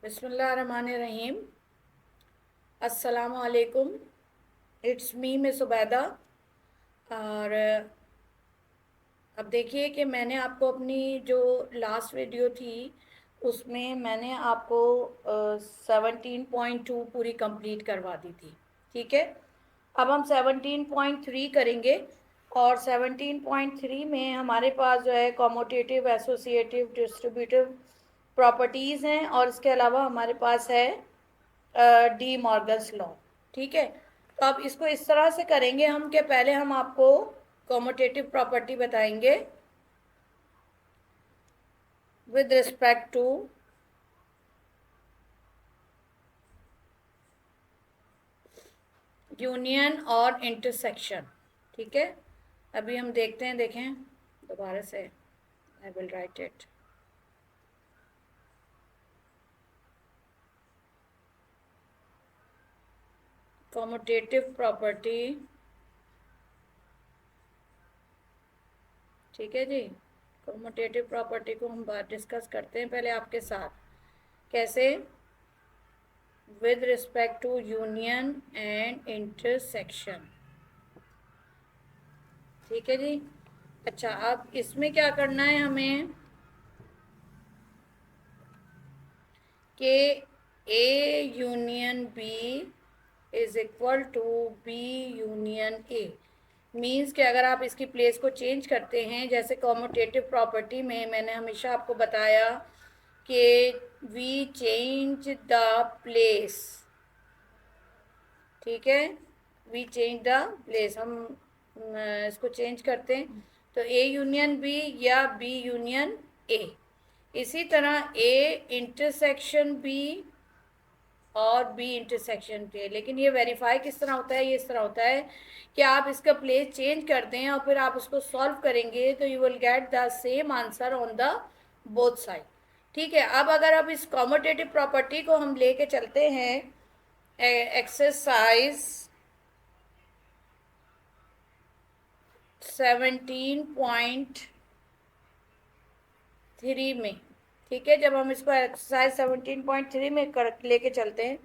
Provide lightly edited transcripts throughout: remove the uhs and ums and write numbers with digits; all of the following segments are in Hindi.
बिस्मिल्लाहिर्रहमानिर्रहीम। अस्सलामु अलैकुम। It's me miss Ubaida. और अब देखिए कि मैंने आपको अपनी जो लास्ट वीडियो थी उसमें मैंने आपको 17.2 पूरी कंप्लीट करवा दी थी। ठीक है, अब हम 17.3 करेंगे। और 17.3 में हमारे पास जो है कॉमोटेटिव, एसोसिएटिव, डिस्ट्रीब्यूटिव प्रॉपर्टीज़ हैं और इसके अलावा हमारे पास है डी मॉर्गन्स लॉ। ठीक है, तो अब इसको इस तरह से करेंगे हम कि पहले हम आपको कॉमोटेटिव प्रॉपर्टी बताएंगे विद रिस्पेक्ट टू यूनियन और इंटरसेक्शन। ठीक है, अभी हम देखते हैं, देखें दोबारा से, I will write it. Commutative property, ठीक है जी, कॉमोटेटिव प्रॉपर्टी को हम बात डिस्कस करते हैं पहले आपके साथ। कैसे? With respect to union and intersection. ठीक है जी। अच्छा, अब इसमें क्या करना है हमें कि A union B is equal to B union A. Means कि अगर आप इसकी प्लेस को चेंज करते हैं, जैसे कॉमोटेटिव प्रॉपर्टी में मैंने हमेशा आपको बताया कि वी चेंज द प्लेस। ठीक है, वी चेंज द प्लेस, हम इसको चेंज करते हैं तो ए यूनियन बी या बी यूनियन ए। इसी तरह ए इंटरसेक्शन बी और बी इंटरसेक्शन पे। लेकिन ये वेरीफाई किस तरह होता है? ये इस तरह होता है कि आप इसका प्लेस चेंज कर दें और फिर आप उसको सॉल्व करेंगे तो you will get the same answer on the both side. ठीक है, अब अगर अब इस कॉमोटेटिव प्रॉपर्टी को हम लेके चलते हैं एक्सरसाइज 17.3 में। ठीक है, जब हम इसको एक्सरसाइज 17.3 में लेके चलते हैं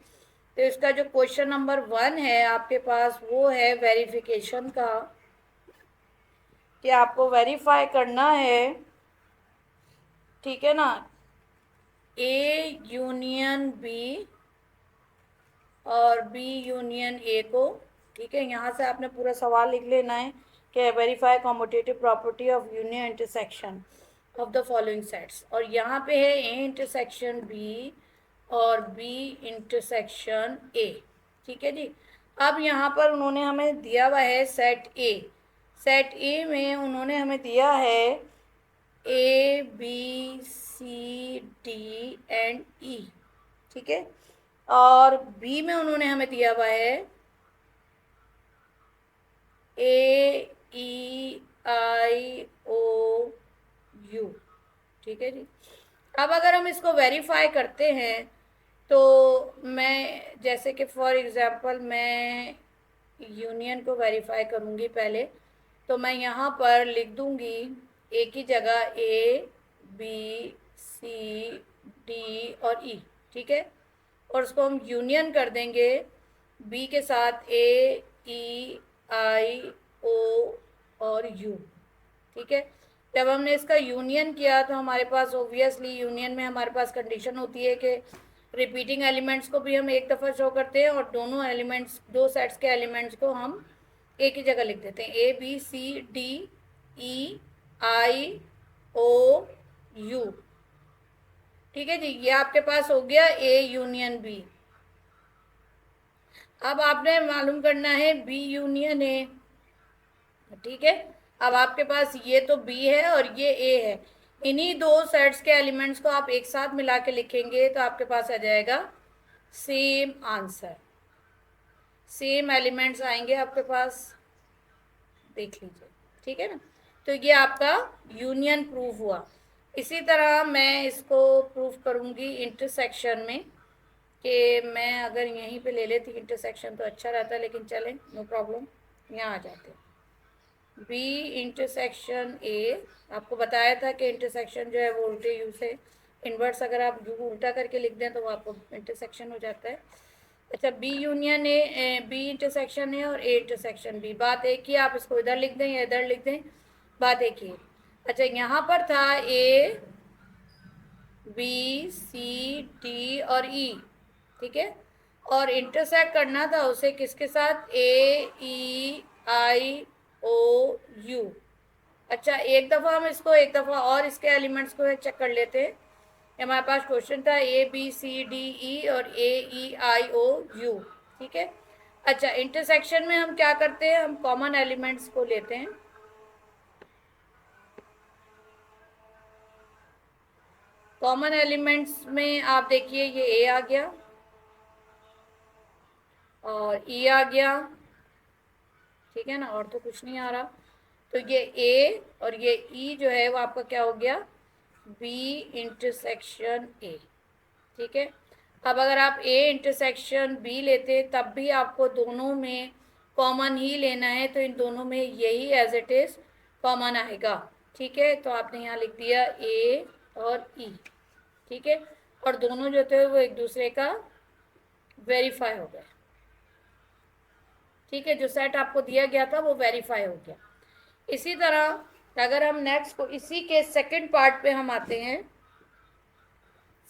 तो इसका जो क्वेश्चन नंबर 1 है आपके पास वो है वेरिफिकेशन का, कि आपको वेरीफाई करना है, ठीक है ना, ए यूनियन बी और बी यूनियन ए को। ठीक है, यहाँ से आपने पूरा सवाल लिख लेना है कि verify commutative property of union intersection of the following sets. और यहाँ पे है ए इंटरसेक्शन बी और बी इंटरसेक्शन ए। ठीक है जी। अब यहाँ पर उन्होंने हमें दिया हुआ है सेट ए। सेट ए में उन्होंने हमें दिया है A B C D and E. ठीक है, और बी में उन्होंने हमें दिया हुआ है ए ई आई ओ यू। ठीक है जी। अब अगर हम इसको वेरीफाई करते हैं तो मैं, जैसे कि फॉर एग्ज़ाम्पल मैं यूनियन को वेरीफाई करूँगी पहले, तो मैं यहाँ पर लिख दूँगी ए की जगह ए बी सी डी और ई। ठीक है, और उसको हम यूनियन कर देंगे बी के साथ ए ई आई ओ और यू। ठीक है, जब हमने इसका यूनियन किया तो हमारे पास ओबियसली यूनियन में हमारे पास कंडीशन होती है कि रिपीटिंग एलिमेंट्स को भी हम एक दफ़ा शो करते हैं और दोनों एलिमेंट्स, दो सेट्स के एलिमेंट्स को हम एक ही जगह लिख देते हैं, A B C D E I O U. ठीक है जी, ये आपके पास हो गया ए यूनियन बी। अब आपने मालूम करना है बी यूनियन ए। ठीक है, अब आपके पास ये तो बी है और ये ए है, इन्हीं दो सेट्स के एलिमेंट्स को आप एक साथ मिला के लिखेंगे तो आपके पास आ जाएगा सेम आंसर, सेम एलिमेंट्स आएंगे आपके पास, देख लीजिए। ठीक है ना, तो ये आपका यूनियन प्रूव हुआ। इसी तरह मैं इसको प्रूव करूँगी इंटरसेक्शन में, कि मैं अगर यहीं पे ले लेती इंटरसेक्शन तो अच्छा रहता, लेकिन चलें नो प्रॉब्लम, यहाँ आ जाते हैं। बी इंटरसेक्शन ए, आपको बताया था कि इंटरसेक्शन जो है वो उल्टे यू से इन्वर्स अगर आप यू उल्टा करके लिख दें तो वो आपको इंटरसेक्शन हो जाता है। अच्छा, B union A, B intersection A और ए इंटरसेक्शन बी, बात एक ही, आप इसको इधर लिख दें या इधर लिख दें, बात एक ही। अच्छा, यहाँ पर था ए बी सी डी और ई, ठीक है, और इंटरसेक्ट करना था उसे किसके साथ, ए ई आई ओ यू। अच्छा, एक दफ़ा हम इसको एक दफ़ा और इसके एलिमेंट्स को चेक कर लेते हैं। हमारे पास क्वेश्चन था ए बी सी डी ई और ए ई आई ओ यू, ठीक है। अच्छा, इंटरसेक्शन में हम क्या करते हैं, हम कॉमन एलिमेंट्स को लेते हैं। कॉमन एलिमेंट्स में आप देखिए ये ए आ गया और ई आ गया, ठीक है ना, और तो कुछ नहीं आ रहा। तो ये ए और ये ई जो है वो आपका क्या हो गया, बी इंटरसेक्शन ए, ठीक है। अब अगर आप ए इंटरसेक्शन बी लेते तब भी आपको दोनों में कॉमन ही लेना है, तो इन दोनों में यही एज इट इज़ कॉमन आएगा, ठीक है। तो आपने यहाँ लिख दिया ए और ई, ठीक है, और दोनों जो थे वो एक दूसरे का वेरीफाई हो गए, ठीक है, जो सेट आपको दिया गया था वो वेरीफाई हो गया। इसी तरह अगर हम नेक्स्ट को इसी के सेकंड पार्ट पे हम आते हैं,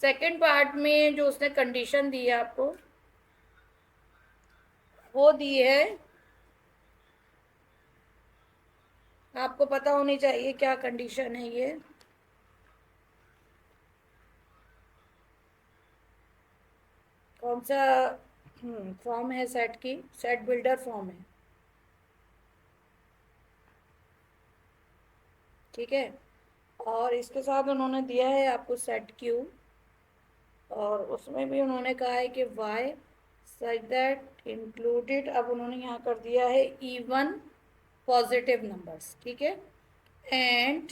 सेकंड पार्ट में जो उसने कंडीशन दी है आपको, वो दी है, आपको पता होनी चाहिए क्या कंडीशन है ये। कौन सा फॉर्म है सेट की, सेट बिल्डर फॉर्म है, ठीक है। और इसके साथ उन्होंने दिया है आपको सेट क्यू, और उसमें भी उन्होंने कहा है कि वाई सच दैट इंक्लूडेड, अब उन्होंने यहाँ कर दिया है इवन पॉजिटिव नंबर्स, ठीक है। एंड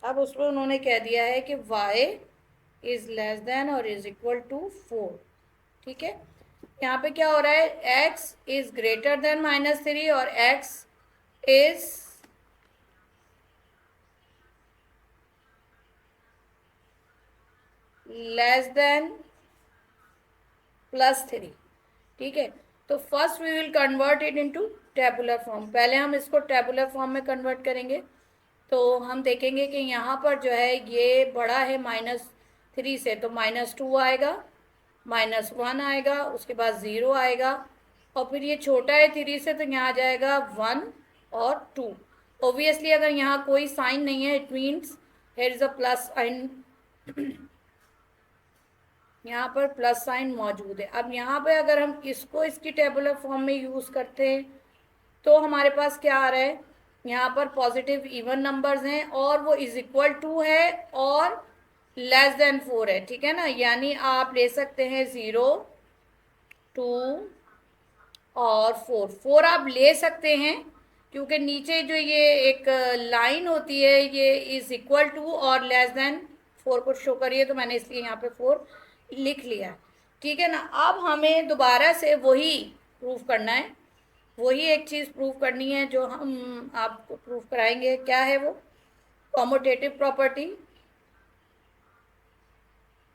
अब उसमें उन्होंने कह दिया है कि y इज़ लेस देन और इज इक्वल टू 4, ठीक है। यहाँ पे क्या हो रहा है, x इज ग्रेटर देन -3 और x इज लेस देन +3, ठीक है। तो first we will convert it into tabular form, पहले हम इसको टेबुलर फॉर्म में कन्वर्ट करेंगे। तो हम देखेंगे कि यहाँ पर जो है ये बड़ा है -3 से, तो -2 आएगा, -1 आएगा, उसके बाद 0 आएगा, और फिर ये छोटा है 3 से तो यहाँ आ जाएगा 1 और 2। ओबियसली अगर यहाँ कोई साइन नहीं है, it means here is a plus sign, यहाँ पर प्लस साइन मौजूद है। अब यहाँ पे अगर हम इसको इसकी टेबुलर फॉर्म में यूज़ करते हैं तो हमारे पास क्या आ रहा है, यहाँ पर पॉजिटिव इवन नंबर्स हैं और वो इज इक्वल टू है और लेस देन 4 है, ठीक है ना। यानी आप ले सकते हैं 0 2 और 4 आप ले सकते हैं, क्योंकि नीचे जो ये एक लाइन होती है ये इज इक्वल टू और लेस देन 4 को शो करिए, तो मैंने इसलिए यहाँ पे 4 लिख लिया, ठीक है ना। अब हमें दोबारा से वही प्रूफ करना है, वही एक चीज़ प्रूव करनी है जो हम आपको प्रूव कराएंगे। क्या है वो, commutative property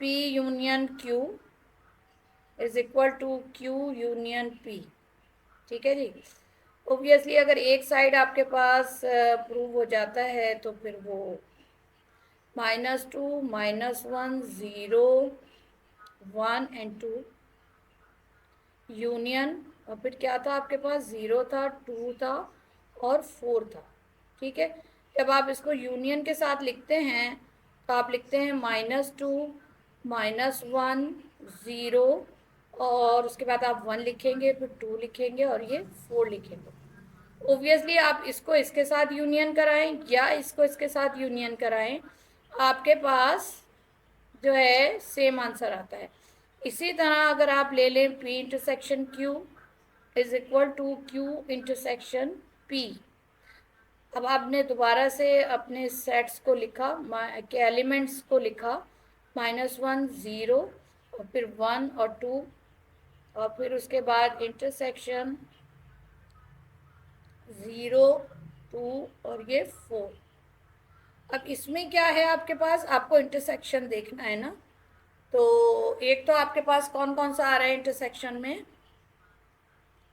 P union Q is equal to Q union P, ठीक है जी। ओबियसली अगर एक साइड आपके पास प्रूव हो जाता है तो फिर वो -2 -1 0 1 एंड 2 यूनियन, और फिर क्या था आपके पास, 0 था 2 था और 4 था, ठीक है। जब आप इसको यूनियन के साथ लिखते हैं तो आप लिखते हैं -2 -1 0, और उसके बाद आप 1 लिखेंगे, फिर 2 लिखेंगे और ये 4 लिखेंगे। ओबियसली आप इसको इसके साथ यूनियन कराएं या इसको इसके साथ यूनियन कराएं, आपके पास जो है सेम आंसर आता है। इसी तरह अगर आप ले लें P intersection Q is equal to Q intersection P, अब आपने दोबारा से अपने सेट्स को लिखा के एलिमेंट्स को लिखा, -1 0 और फिर 1 और 2, और फिर उसके बाद इंटरसेक्शन 0 2 और ये 4। अब इसमें क्या है आपके पास, आपको इंटरसेक्शन देखना है ना। तो एक तो आपके पास कौन कौन सा आ रहा है इंटरसेक्शन में,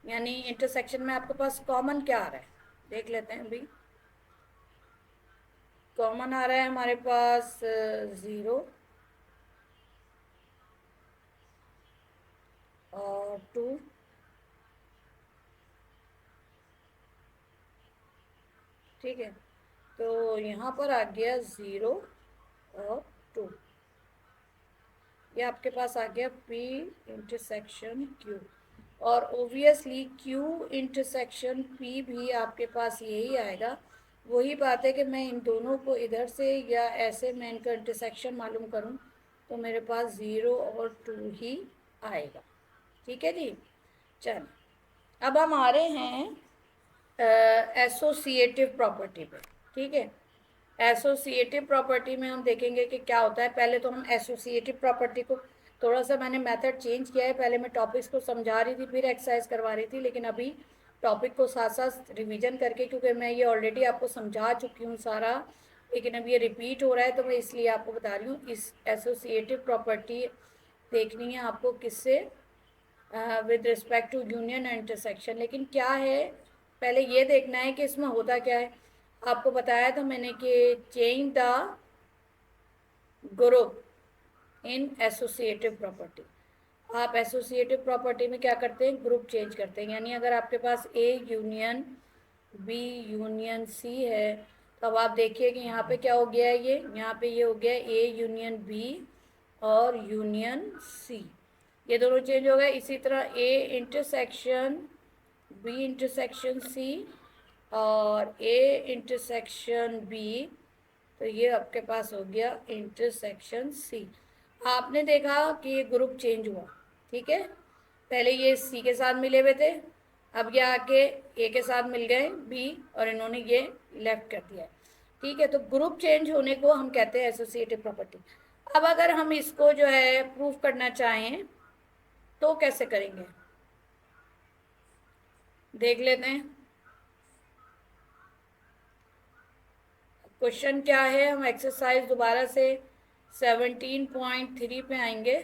यानी इंटरसेक्शन में आपके पास कॉमन क्या आ रहा है, देख लेते हैं अभी। कॉमन आ रहा है हमारे पास 0 और 2। ठीक है, तो यहाँ पर आ गया 0 और 2, ये आपके पास आ गया P इंटरसेक्शन Q। और ओबियसली Q इंटरसेक्शन P भी आपके पास यही आएगा। वही बात है कि मैं इन दोनों को इधर से या ऐसे मैं इनका इंटरसेक्शन मालूम करूं तो मेरे पास 0 और 2 ही आएगा। ठीक है जी, चल अब हम आ रहे हैं एसोसिएटिव प्रॉपर्टी पे। ठीक है, एसोसिएटिव प्रॉपर्टी में हम देखेंगे कि क्या होता है। पहले तो हम एसोसिएटिव प्रॉपर्टी को थोड़ा सा मैंने मेथड चेंज किया है, पहले मैं टॉपिक्स को समझा रही थी फिर एक्सरसाइज करवा रही थी, लेकिन अभी टॉपिक को साथ साथ रिवीजन करके, क्योंकि मैं ये ऑलरेडी आपको समझा चुकी हूँ सारा, लेकिन अब ये रिपीट हो रहा है तो मैं इसलिए आपको बता रही हूँ। इस एसोसिएटिव प्रॉपर्टी देखनी है आपको किससे, with respect to union and intersection. लेकिन क्या है, पहले ये देखना है कि इसमें होता क्या है। आपको बताया था मैंने कि change the group in associative property. आप एसोसिएटिव प्रॉपर्टी में क्या करते हैं, ग्रुप चेंज करते हैं। यानी अगर आपके पास A union B union C है, तो अब आप देखिए कि यहाँ पे क्या हो गया है, ये यहाँ पे ये हो गया ए यूनियन बी और यूनियन सी, ये दोनों चेंज हो गए। इसी तरह A intersection B intersection C और ए इंटरसेक्शन बी, तो ये आपके पास हो गया इंटरसेक्शन सी। आपने देखा कि ये ग्रुप चेंज हुआ। ठीक है, पहले ये सी के साथ मिले हुए थे, अब ये आके ए के साथ मिल गए बी, और इन्होंने ये लेफ्ट कर दिया है। ठीक है, तो ग्रुप चेंज होने को हम कहते हैं एसोसिएटिव प्रॉपर्टी। अब अगर हम इसको जो है प्रूफ करना चाहें तो कैसे करेंगे, देख लेते हैं। क्वेश्चन क्या है, हम एक्सरसाइज दोबारा से 17.3 पे आएंगे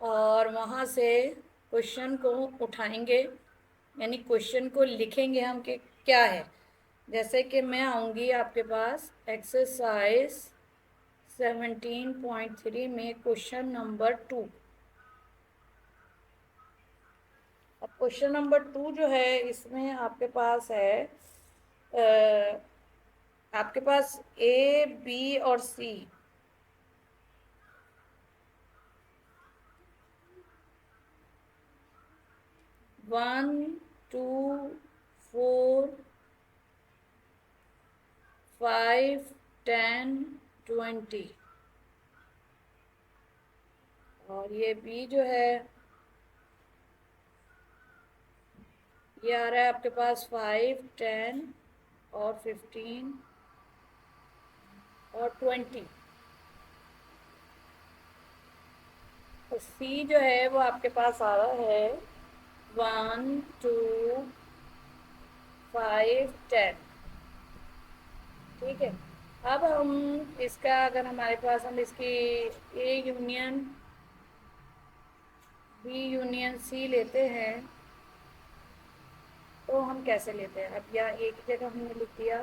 और वहाँ से क्वेश्चन को उठाएंगे, यानी क्वेश्चन को लिखेंगे हम कि क्या है। जैसे कि मैं आऊँगी आपके पास एक्सरसाइज 17.3 में क्वेश्चन नंबर 2। अब क्वेश्चन नंबर 2 जो है इसमें आपके पास है आपके पास ए बी और सी, वन टू 4 5 10 20, और ये बी जो है ये आ रहा है आपके पास 5 10 और 15 और 20। तो सी जो है वो आपके पास आ रहा है 1 2 5 10। ठीक है, अब हम इसका अगर हमारे पास हम इसकी A union B union C लेते हैं तो हम कैसे लेते हैं। अब यहाँ एक जगह हमने लिख दिया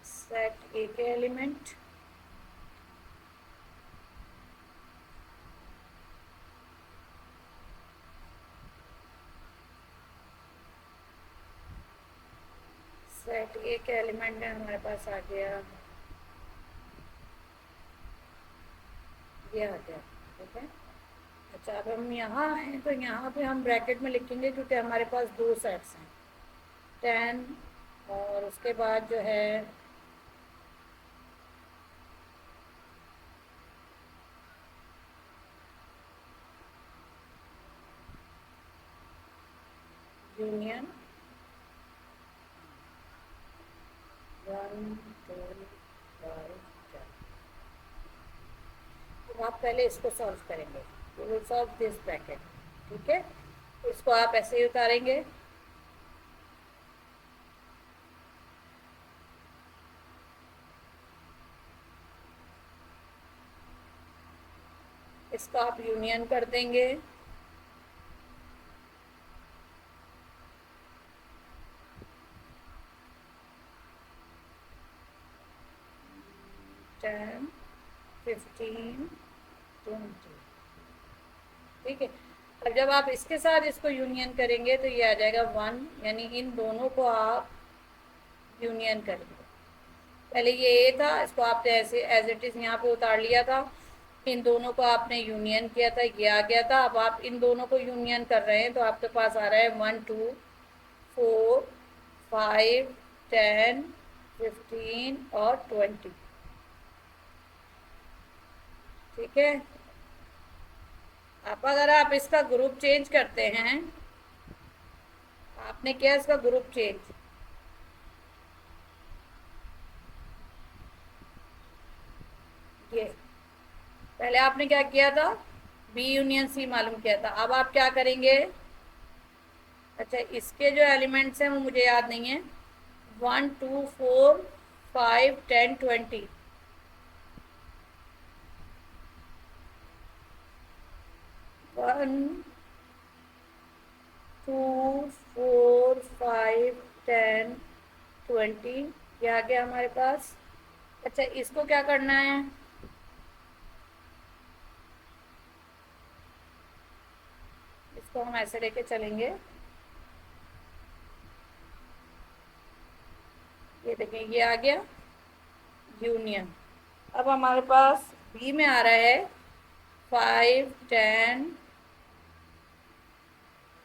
सेट ए के एलिमेंट, सेट ए के एलिमेंट में हमारे पास आ गया ये आ गया। ठीक है, अच्छा अब हम यहाँ हैं तो यहाँ पे हम ब्रैकेट में लिखेंगे क्योंकि हमारे पास दो सेट्स हैं 10 और उसके बाद जो है यूनियन 1 2 5 10। तो आप पहले इसको सॉल्व करेंगे, we will solve this bracket. ठीक है, इसको आप ऐसे ही उतारेंगे इसको आप यूनियन कर देंगे। टेन, 15, 20, ठीक है। अब जब आप इसके साथ इसको यूनियन करेंगे तो ये आ जाएगा 1, यानी इन दोनों को आप यूनियन करेंगे। पहले ये ए था, इसको आपने ऐसे एज इट इज़ यहाँ पे उतार लिया था, इन दोनों को आपने यूनियन किया था, ये आ गया था। अब आप इन दोनों को यूनियन कर रहे हैं तो आपके पास आ रहा है 1, 2, 4, 5, 10, 15 और 20, ठीक है। अब अगर आप इसका ग्रुप चेंज करते हैं, आपने किया इसका ग्रुप चेंज, ये पहले आपने क्या किया था, बी यूनियन सी मालूम किया था। अब आप क्या करेंगे, अच्छा इसके जो एलिमेंट्स हैं वो मुझे याद नहीं है, 1, 2, 4, 5, 10, 20, 1, 2, 4, 5, 10, 20, ये आ गया हमारे पास। अच्छा इसको क्या करना है, इसको हम ऐसे लेके चलेंगे, ये देखें ये आ गया यूनियन। अब हमारे पास बी में आ रहा है 5, 10,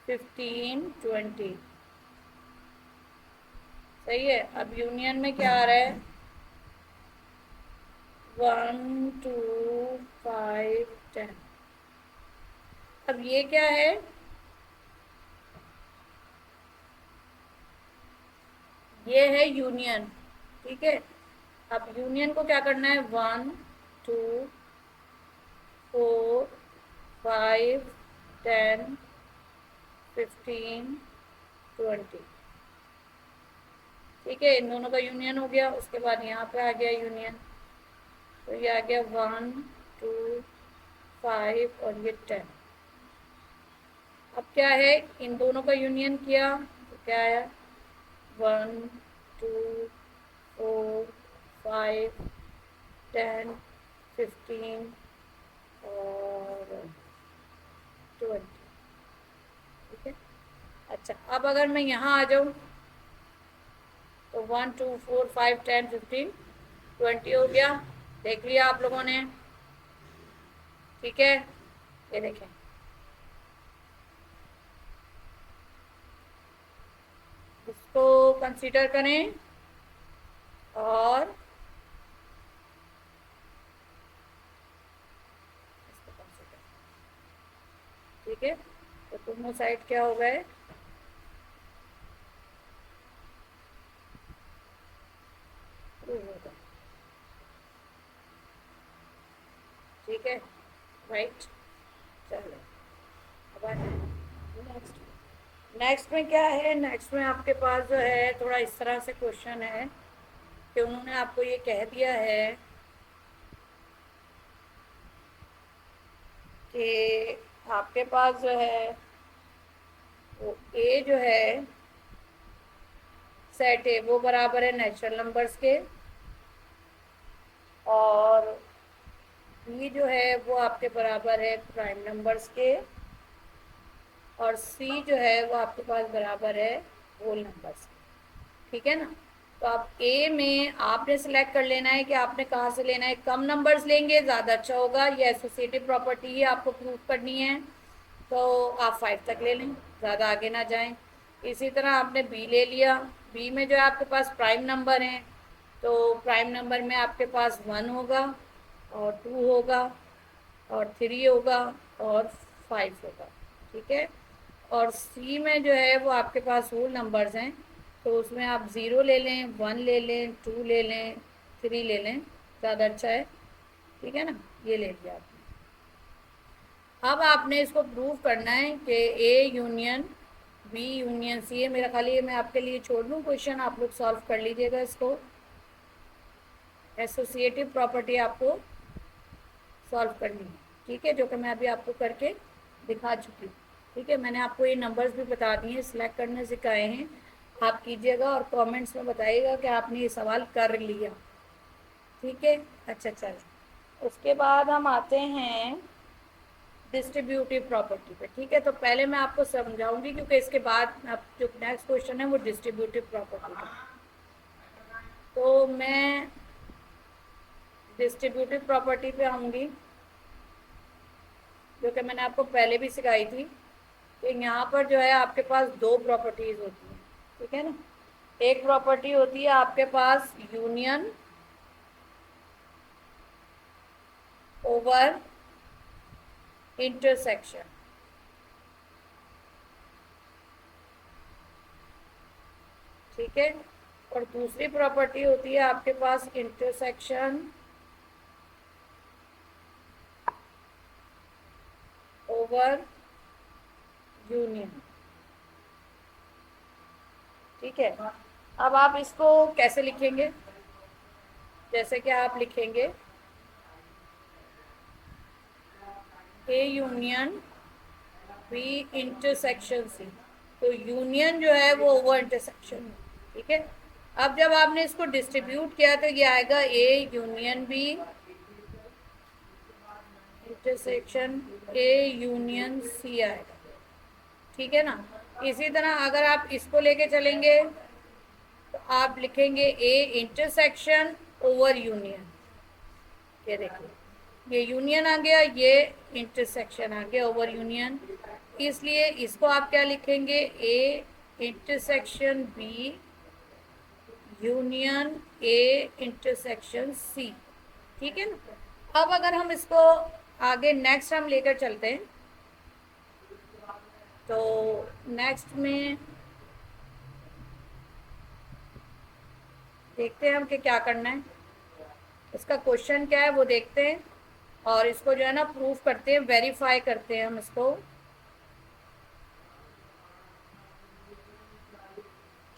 15, 20, सही है। अब यूनियन में क्या आ रहा है, 1, 2, 5, 10। अब ये क्या है, ये है यूनियन, ठीक है। अब यूनियन को क्या करना है, 1, 2, 4, 5, 10, 15, 20, ठीक है। इन दोनों का यूनियन हो गया। उसके बाद यहाँ पे आ गया यूनियन, तो ये आ गया 1, 2, 5 और ये 10। अब क्या है, इन दोनों का यूनियन किया तो क्या है, 1, 2, 4, 5, 10, 15 और 20, ठीक है। अच्छा अब अगर मैं यहाँ आ जाऊँ तो 1, 2, 4, 5, 10, 15, 20 हो गया, देख लिया आप लोगों ने, ठीक है। ये देखें, इसको कंसीडर करें और इसको कंसीडर, ठीक है। तो दोनों साइड क्या हो गए, ठीक है, राइट। चलो अब नेक्स्ट, नेक्स्ट में क्या है, नेक्स्ट में आपके पास जो है थोड़ा इस तरह से क्वेश्चन है कि उन्होंने आपको ये कह दिया है कि आपके पास जो है वो ए जो है सेट ए वो बराबर है नेचुरल नंबर्स के, और बी जो है वो आपके बराबर है प्राइम नंबर्स के, और सी जो है वो आपके पास बराबर है होल नंबर्स, ठीक है ना। तो आप ए में आपने सेलेक्ट कर लेना है कि आपने कहाँ से लेना है, कम नंबर्स लेंगे ज़्यादा अच्छा होगा, ये एसोसिएटिव प्रॉपर्टी ही आपको प्रूव करनी है, तो आप 5 तक ले लें, ज़्यादा आगे ना जाएं। इसी तरह आपने बी ले लिया, बी में जो है आपके पास प्राइम नंबर हैं, तो प्राइम नंबर में आपके पास 1 होगा और 2 होगा और 3 होगा और 5 होगा, ठीक है। और सी में जो है वो आपके पास होल नंबर्स हैं, तो उसमें आप 0 ले लें, 1 ले लें, 2 ले लें, 3 ले लें, ज़्यादा अच्छा है, ठीक है ना। ये ले लिया आपने। अब आपने इसको प्रूव करना है कि A union B union C है। मेरा खाली ये मैं आपके लिए छोड़ दूँ क्वेश्चन, आप लोग सॉल्व कर लीजिएगा इसको, एसोसिएटिव प्रॉपर्टी आपको सॉल्व करनी है। ठीक है, जो कि मैं अभी आपको करके दिखा चुकी हूँ। ठीक है, मैंने आपको ये नंबर्स भी बता दिए, सिलेक्ट करने सिखाए हैं, आप कीजिएगा और कमेंट्स में बताइएगा कि आपने ये सवाल कर लिया। ठीक है, अच्छा चलो, उसके बाद हम आते हैं डिस्ट्रीब्यूटिव प्रॉपर्टी पे। ठीक है, तो पहले मैं आपको समझाऊंगी क्योंकि इसके बाद अब जो नेक्स्ट क्वेश्चन है वो डिस्ट्रीब्यूटिव प्रॉपर्टी का। तो मैं डिस्ट्रीब्यूटिव प्रॉपर्टी पे आऊँगी, जो कि मैंने आपको पहले भी सिखाई थी कि यहाँ पर जो है आपके पास दो प्रॉपर्टीज़ होती हैं। ठीक है ना, एक प्रॉपर्टी होती है आपके पास यूनियन ओवर इंटरसेक्शन। ठीक है, और दूसरी प्रॉपर्टी होती है आपके पास इंटरसेक्शन ओवर यूनियन। ठीक है, अब आप इसको कैसे लिखेंगे? जैसे कि आप लिखेंगे A union B intersection C. तो यूनियन जो है वो ओवर इंटरसेक्शन है। ठीक है, अब जब आपने इसको डिस्ट्रीब्यूट किया तो ये आएगा A union B intersection A union C आएगा। ठीक है ना, इसी तरह अगर आप इसको लेके चलेंगे तो आप लिखेंगे ए इंटरसेक्शन ओवर यूनियन। ये देखिए, ये यूनियन आ गया, ये इंटरसेक्शन आ गया ओवर यूनियन। इसलिए इसको आप क्या लिखेंगे? A intersection B union A intersection C. ठीक है ना, अब अगर हम इसको आगे नेक्स्ट हम लेकर चलते हैं तो नेक्स्ट में देखते हैं हम कि क्या करना है, इसका क्वेश्चन क्या है वो देखते हैं और इसको जो है ना प्रूफ करते हैं, वेरीफाई करते हैं हम इसको।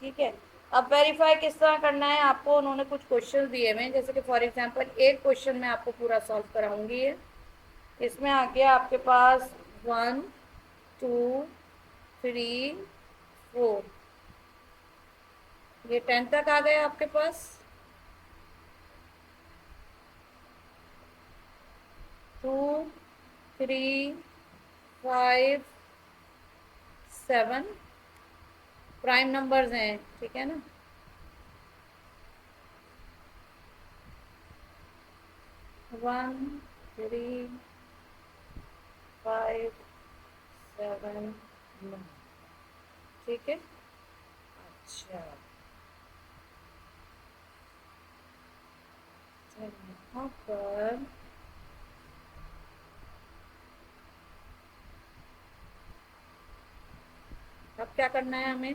ठीक है, अब वेरीफाई किस तरह करना है, आपको उन्होंने कुछ क्वेश्चन दिए हुए हैं, जैसे कि फॉर एग्जांपल एक क्वेश्चन मैं आपको पूरा सॉल्व कराऊंगी। इसमें आ गया आपके पास 1 2 3 4, ये 10 तक आ गया आपके पास। 2 3 5 7 प्राइम नंबर्स हैं। ठीक है ना, 1 3 5 7 9। ठीक है, अच्छा यहाँ पर अब क्या करना है, हमें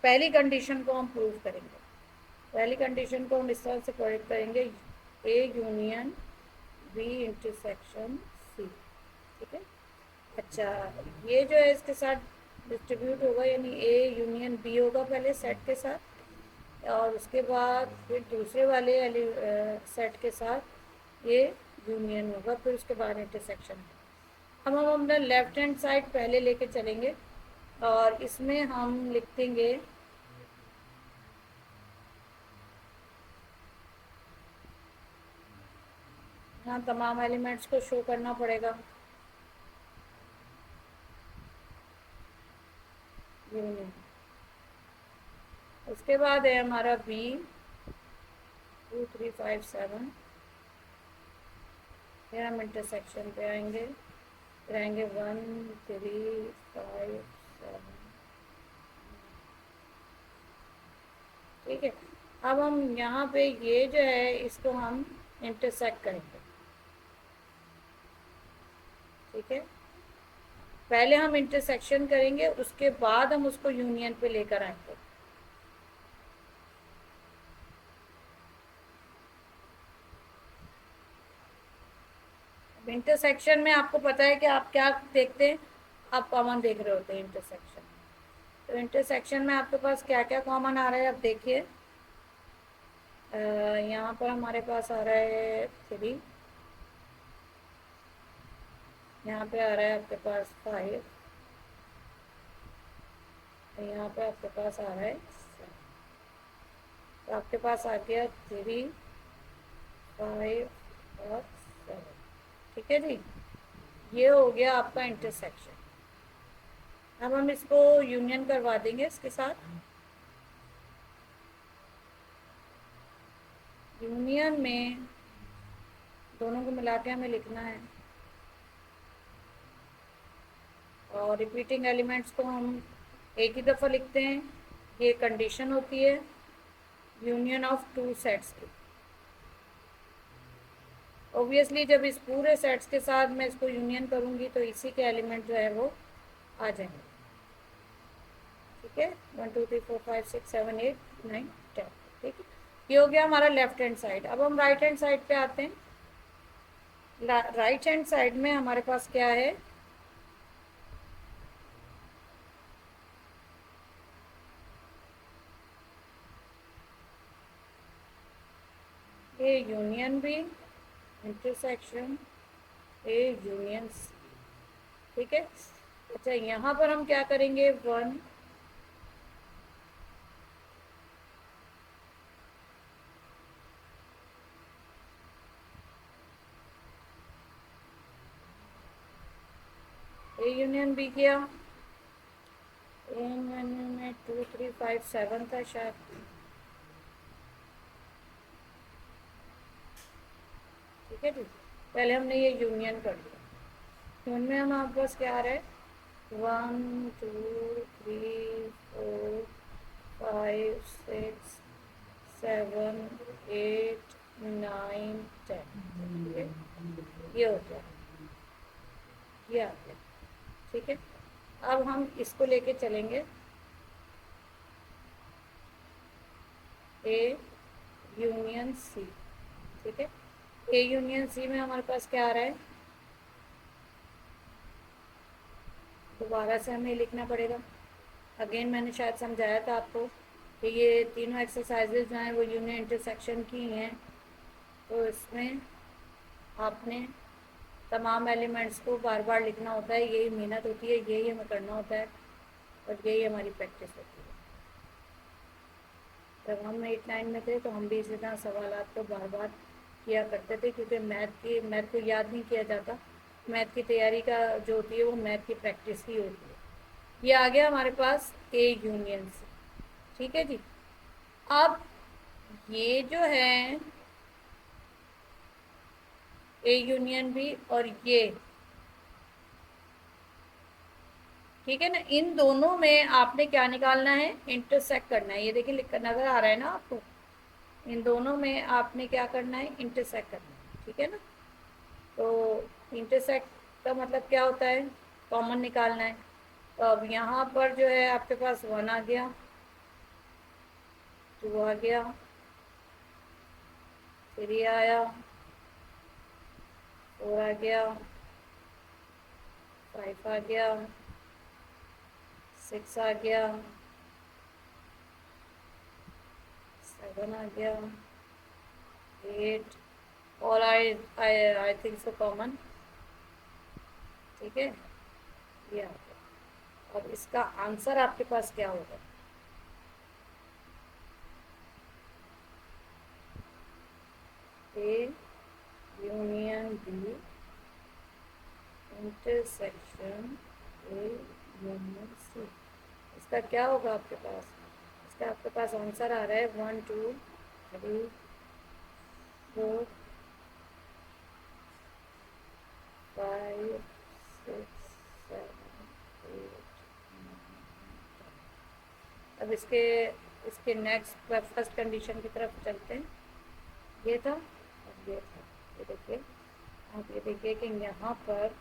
पहली कंडीशन को हम प्रूव करेंगे। पहली कंडीशन को हम इस तरह से प्रूव करेंगे, A union B intersection C. ठीक है, अच्छा ये जो है इसके साथ डिस्ट्रीब्यूट होगा, यानी ए यूनियन बी होगा पहले सेट के साथ, और उसके बाद फिर दूसरे वाले सेट के साथ ये यूनियन होगा, फिर उसके बाद इंटरसेक्शन। अब हम अपना लेफ्ट हैंड साइड पहले लेके चलेंगे और इसमें हम लिख देंगे यहाँ तमाम एलिमेंट्स को शो करना पड़ेगा। यूनियन, उसके बाद है हमारा बी 2 3 5 7, फिर हम इंटरसेक्शन पे आएंगे, फिर आएंगे 1 3 5 7। ठीक है, अब हम यहाँ पे ये जो है इसको हम इंटरसेक्ट करेंगे। ठीक है, पहले हम इंटरसेक्शन करेंगे, उसके बाद हम उसको यूनियन पे लेकर आएंगे। इंटरसेक्शन में आपको पता है कि आप क्या देखते हैं, आप कॉमन देख रहे होते हैं इंटरसेक्शन। तो इंटरसेक्शन में आपके पास क्या क्या कॉमन आ रहा है, आप देखिए। यहाँ पर हमारे पास आ रहा है 3, यहाँ पे आ रहा है आपके पास 5, यहाँ पे आपके पास आ रहा है 7, तो आपके पास आ गया 3, 5 और 7। ठीक है जी, ये हो गया आपका इंटरसेक्शन। अब हम इसको यूनियन करवा देंगे इसके साथ। यूनियन में दोनों को मिला के हमें लिखना है, और रिपीटिंग एलिमेंट्स को हम एक ही दफ़ा लिखते हैं। ये कंडीशन होती है यूनियन ऑफ टू सेट्स की। ऑब्वियसली जब इस पूरे सेट्स के साथ मैं इसको यूनियन करूँगी तो इसी के एलिमेंट जो है वो आ जाएंगे। ठीक है, 1 2 3 4 5 6 7 8 9 10। ठीक है, ये हो गया हमारा लेफ्ट हैंड साइड। अब हम राइट हैंड साइड पे आते हैं। राइट हैंड साइड में हमारे पास क्या है, A union B intersection A union C. ठीक है, अच्छा यहाँ पर हम क्या करेंगे, 1 ए यूनियन बी किया। ए यूनियन में 2 3 5 7 था शायद। ठीक है जी, पहले हमने ये यूनियन कर लिया। यूनियन में हमारे पास क्या आ रहा है, 1 2 3 4 5 6 7 8 9 10। ये हो गया, ये आ गया। ठीक है, अब हम इसको लेके चलेंगे ए यूनियन सी। ठीक है, ए यूनियन सी में हमारे पास क्या आ रहा है, दोबारा से हमें लिखना पड़ेगा। अगेन मैंने शायद समझाया था आपको कि ये तीनों एक्सरसाइजेज जो हैं वो यूनियन इंटरसेक्शन की हैं, तो इसमें आपने तमाम एलिमेंट्स को बार बार लिखना होता है। यही मेहनत होती है, यही हमें करना होता है, और यही हमारी प्रैक्टिस होती है। जब हम 8 9 में थे तो हम भी इसी तरह सवालात को बार बार किया करते थे, क्योंकि मैथ को याद नहीं किया जाता। मैथ की तैयारी का जो होती है वो मैथ की प्रैक्टिस ही होती है। ये आ गया हमारे पास ए यूनियन से। ठीक है जी, अब ये जो है ए यूनियन बी और ये, ठीक है ना, इन दोनों में आपने क्या निकालना है, इंटरसेक्ट करना है। ये देखिए लिख कर नज़र आ रहा है ना आपको, इन दोनों में आपने क्या करना है, इंटरसेक्ट करना है। ठीक है ना, तो इंटरसेक्ट का मतलब क्या होता है, कॉमन निकालना है। तो अब यहाँ पर जो है आपके पास 1 आ गया, 2 आ गया, 3 आया, 4 आ गया, 5 आ गया, 6 आ गया, 7 आ गया, 8, और आई थिंक सो कॉमन। ठीक है, ये आ गया। अब इसका आंसर आपके पास क्या होगा, A union B intersection A union C. इसका क्या होगा आपके पास, इसका आपके पास आंसर आ रहा है 1 2 3 4 5 6 7 8 9। अब इसके नेक्स्ट फर्स्ट कंडीशन की तरफ चलते हैं। ये था और ये था, ये देखिए, आप ये देखिए कि यहाँ पर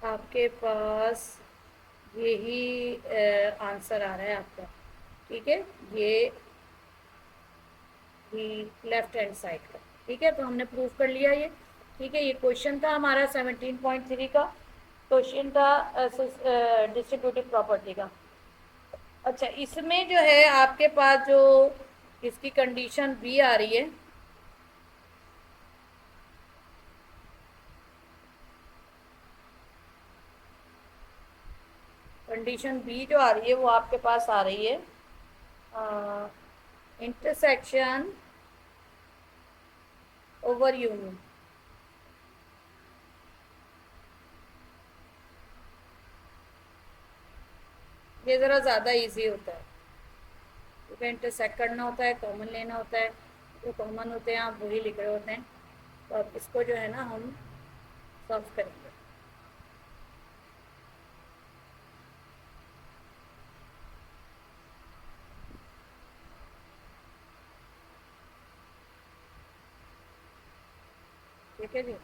आपके पास यही आंसर आ रहा है आपका। ठीक है, ये लेफ्ट हैंड साइड का। ठीक है, तो हमने प्रूव कर लिया ये। ठीक है, ये क्वेश्चन था हमारा 17.3 का, क्वेश्चन था डिस्ट्रीब्यूटिव प्रॉपर्टी का। अच्छा, इसमें जो है आपके पास जो इसकी कंडीशन बी आ रही है, कंडीशन बी जो आ रही है वो आपके पास आ रही है इंटरसेक्शन ओवर यूनियन। ये ज़रा ज़्यादा इजी होता है क्योंकि इंटरसेक्ट करना होता है, कॉमन लेना होता है, जो कॉमन होते हैं आप वही लिख रहे होते हैं। तो अब इसको जो है ना हम सॉल्व करेंगे। ठीक है जी।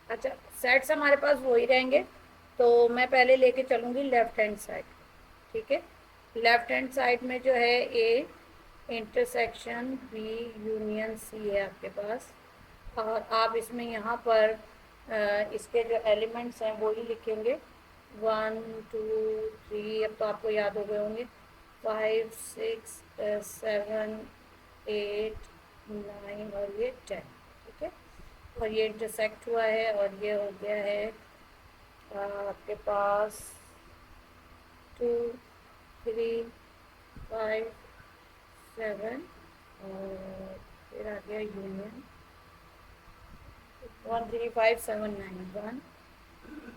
अच्छा, सेट्स हमारे पास वही रहेंगे, तो मैं पहले लेके चलूँगी लेफ्ट हैंड साइड। ठीक है, लेफ्ट हैंड साइड में जो है A intersection B union C है आपके पास, और आप इसमें यहाँ पर इसके जो एलिमेंट्स हैं वो ही लिखेंगे। 1 2 3, अब तो आपको याद हो गए होंगे। 5 6 7 8 9 और ये 10। ठीक है, और ये इंटरसेक्ट हुआ है और ये हो गया है आपके पास 2 3 5 7, और फिर आ गया यूनियन 1 3 5 7 9 1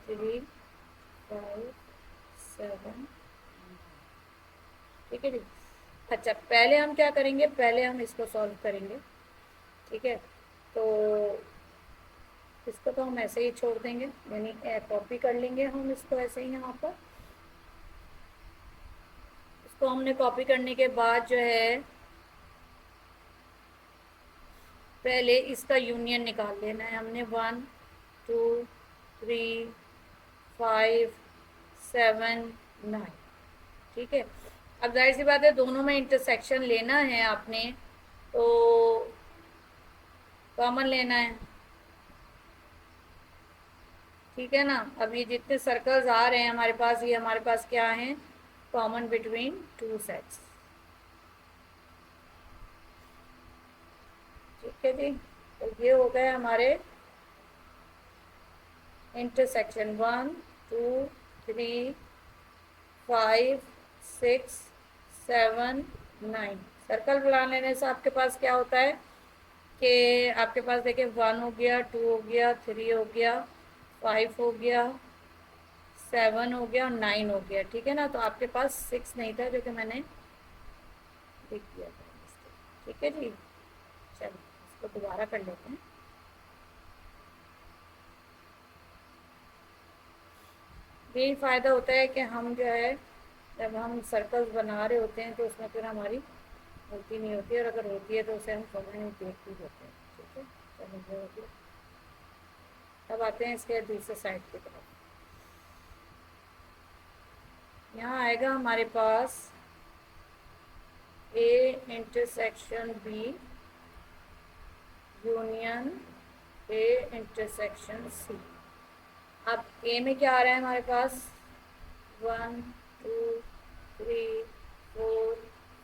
3 5 7। ठीक है जी। अच्छा, पहले हम क्या करेंगे, पहले हम इसको सॉल्व करेंगे। ठीक है, तो इसको तो हम ऐसे ही छोड़ देंगे, यानी कॉपी कर लेंगे हम इसको ऐसे ही यहाँ पर। इसको हमने कॉपी करने के बाद जो है पहले इसका यूनियन निकाल लेना है हमने। 1 2 3 5 7 9। ठीक है, अब जाहिर सी बात है दोनों में इंटरसेक्शन लेना है आपने, तो कॉमन लेना है। ठीक है ना, अब ये जितने सर्कल्स आ रहे हैं हमारे पास, ये हमारे पास क्या हैं, कॉमन बिटवीन टू सेट्स। ठीक है जी, तो ये हो गए हमारे इंटरसेक्शन 1 2 3 5 6 7 9। सर्कल बना लेने से आपके पास क्या होता है कि आपके पास देखिए 1 हो गया, 2 हो गया, 3 हो गया, 5 हो गया, 7 हो गया और 9 हो गया। ठीक है ना, तो आपके पास 6 नहीं था जो कि मैंने लिख दिया था। ठीक है जी, चलो इसको दोबारा कर लेते हैं। यही फ़ायदा होता है कि हम जो है जब हम सर्कल्स बना रहे होते हैं तो उसमें फिर हमारी गलती नहीं होती है, और अगर होती है तो उसे हम फौरन ही देख भी होते हैं। ठीक है, चलो ये हो गया। अब आते हैं इसके दूसरे साइड की तरफ। यहाँ आएगा हमारे पास A intersection B union A intersection C. अब ए में क्या आ रहा है हमारे पास, 1 2 3 4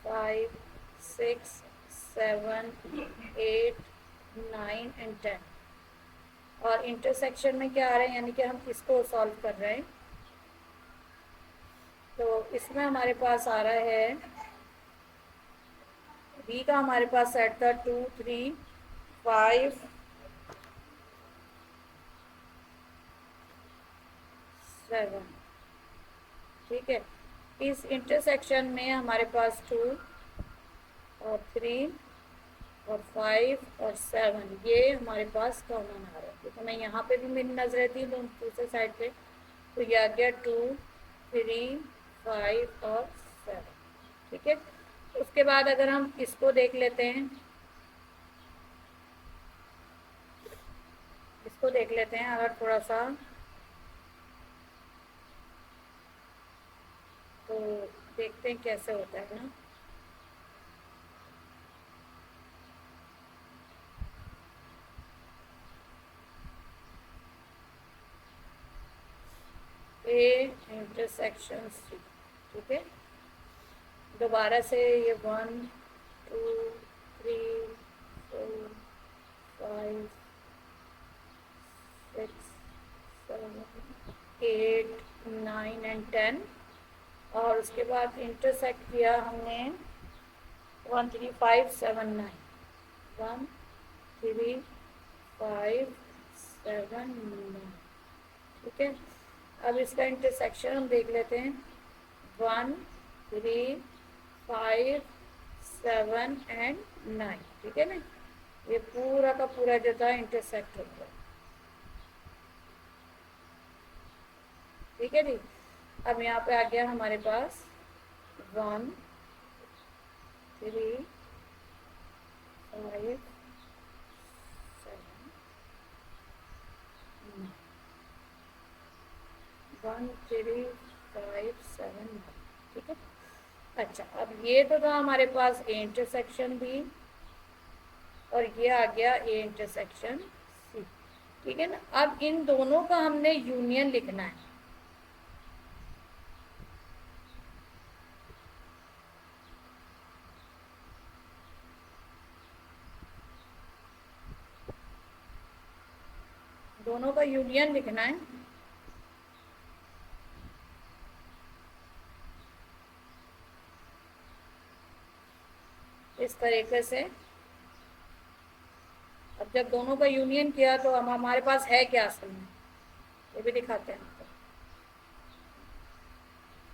5 6 7 8 9 एंड 10, और इंटरसेक्शन में क्या आ रहे हैं, यानी कि हम इसको सॉल्व कर रहे हैं। तो इसमें हमारे पास आ रहा है बी का हमारे पास सेट था 2 3 5 7। ठीक है, इस इंटरसेक्शन में हमारे पास 2 और 3 और 5 और 7 ये हमारे पास कॉमन आ रहा है। तो मैं यहाँ पे भी मेरी नजर थी दूसरे साइड पे, तो ये आ गया 2 3 5 और 7। ठीक है, उसके बाद अगर हम इसको देख लेते हैं, इसको देख लेते हैं अगर थोड़ा सा, तो देखते हैं कैसे होता है ना। A intersection C. ठीक है, दोबारा से ये 1 2 3 4 5 6 7 8 9 एंड 10, और उसके बाद इंटरसेक्ट किया हमने 1 3 5 7 9, 1 3 5 7 9, ठीक है। अब इसका इंटरसेक्शन हम देख लेते हैं, 1 3 5 7 एंड 9, ठीक है ना। ये पूरा का पूरा जो था इंटरसेक्ट हो गया, ठीक है जी। अब यहाँ पे आ गया हमारे पास 1 3 5 7 9, 1 3 5 7 9, ठीक है। अच्छा, अब ये तो था हमारे पास ए इंटरसेक्शन बी, और ये आ गया ए इंटरसेक्शन सी, ठीक है ना। अब इन दोनों का हमने यूनियन लिखना है। दोनों का यूनियन लिखना है। इस तरीके से अब जब दोनों का यूनियन किया तो हम हमारे पास है क्या असल में, ये भी दिखाते हैं आपको।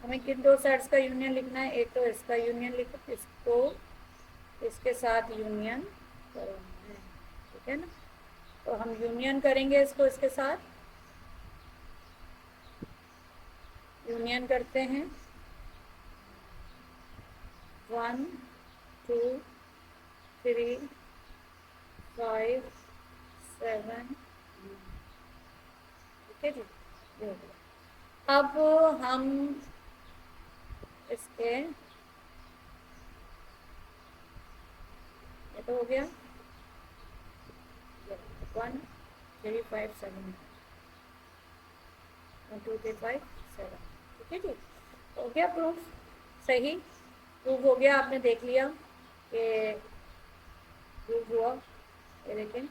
हमें किन दो सेट्स का यूनियन लिखना है, एक तो इसका यूनियन लिखो, इसको इसके साथ यूनियन करना है, ठीक है ना। तो हम यूनियन करेंगे इसको इसके साथ, यूनियन करते हैं 1 2 3 5 7, ठीक है जी, ये हो गया। अब हम इसके, ये तो हो गया 1 3 5 7, 1 2 3 5 7, ठीक है जी, हो गया प्रूफ। सही प्रूफ हो गया, आपने देख लिया कि प्रूफ हुआ। ये देखें,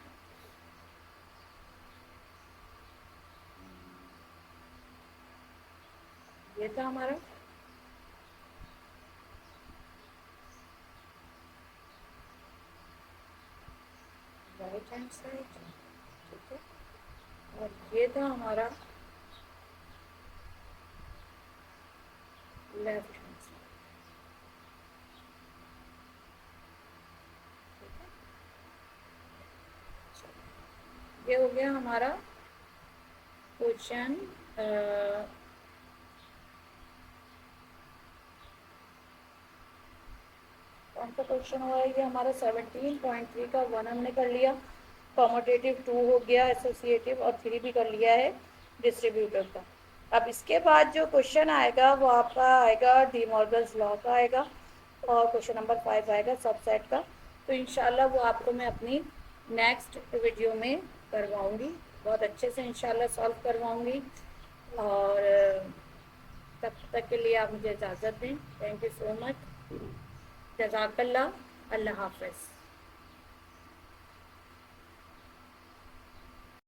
ये था हमारा राइट हैंड साइड, ठीक है, और ये था हमारा लेफ्ट हैंड साइड, ठीक है। ये हो गया हमारा क्वेश्चन कौन सा क्वेश्चन हुआ है, ये हमारा 17.3 का 1 हमने कर लिया, कॉमोटेटिव 2 हो गया, एसोसिएटिव और 3 भी कर लिया है डिस्ट्रीब्यूटर का। अब इसके बाद जो क्वेश्चन आएगा वो आपका आएगा डी मॉर्गन्स लॉ का आएगा, और क्वेश्चन नंबर 5 आएगा सबसेट का। तो इंशाल्लाह वो आपको मैं अपनी नेक्स्ट वीडियो में करवाऊँगी, बहुत अच्छे से इंशाल्लाह सॉल्व करवाऊँगी। और तब तक के लिए आप मुझे इजाज़त दें। Thank you so much. जज़ाकल्लाह। अल्लाह हाफ़िज़।